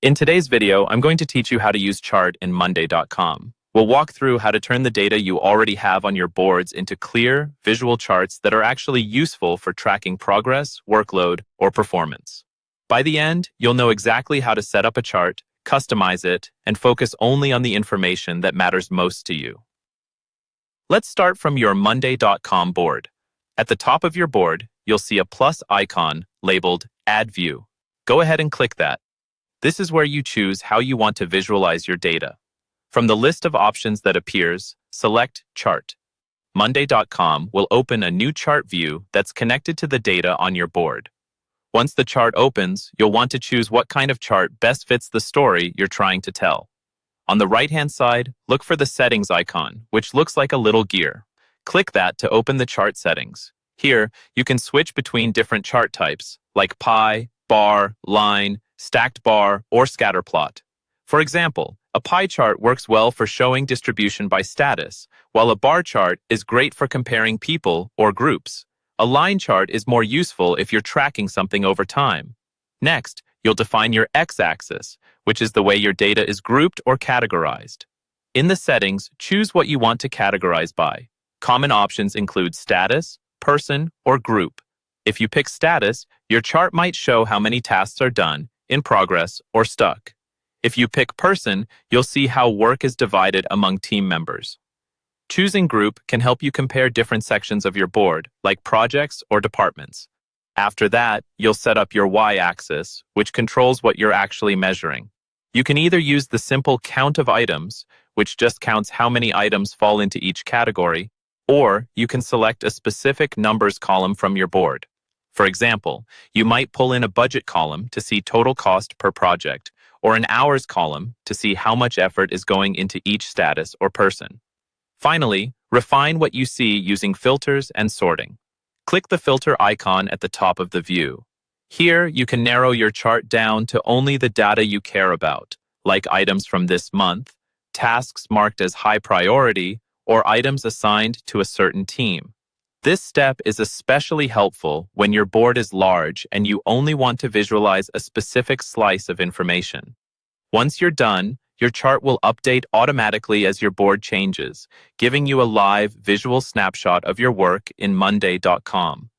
In today's video, I'm going to teach you how to use Chart in Monday.com. We'll walk through how to turn the data you already have on your boards into clear, visual charts that are actually useful for tracking progress, workload, or performance. By the end, you'll know exactly how to set up a chart, customize it, and focus only on the information that matters most to you. Let's start from your Monday.com board. At the top of your board, you'll see a plus icon labeled Add View. Go ahead and click that. This is where you choose how you want to visualize your data. From the list of options that appears, select Chart. Monday.com will open a new chart view that's connected to the data on your board. Once the chart opens, you'll want to choose what kind of chart best fits the story you're trying to tell. On the right-hand side, look for the Settings icon, which looks like a little gear. Click that to open the chart settings. Here, you can switch between different chart types, like pie, bar, line, stacked bar, or scatter plot. For example, a pie chart works well for showing distribution by status, while a bar chart is great for comparing people or groups. A line chart is more useful if you're tracking something over time. Next, you'll define your x-axis, which is the way your data is grouped or categorized. In the settings, choose what you want to categorize by. Common options include status, person, or group. If you pick status, your chart might show how many tasks are done, in progress, or stuck. If you pick person, you'll see how work is divided among team members. Choosing group can help you compare different sections of your board, like projects or departments. After that, you'll set up your y-axis, which controls what you're actually measuring. You can either use the simple count of items, which just counts how many items fall into each category, or you can select a specific numbers column from your board. For example, you might pull in a budget column to see total cost per project, or an hours column to see how much effort is going into each status or person. Finally, refine what you see using filters and sorting. Click the filter icon at the top of the view. Here, you can narrow your chart down to only the data you care about, like items from this month, tasks marked as high priority, or items assigned to a certain team. This step is especially helpful when your board is large and you only want to visualize a specific slice of information. Once you're done, your chart will update automatically as your board changes, giving you a live visual snapshot of your work in Monday.com.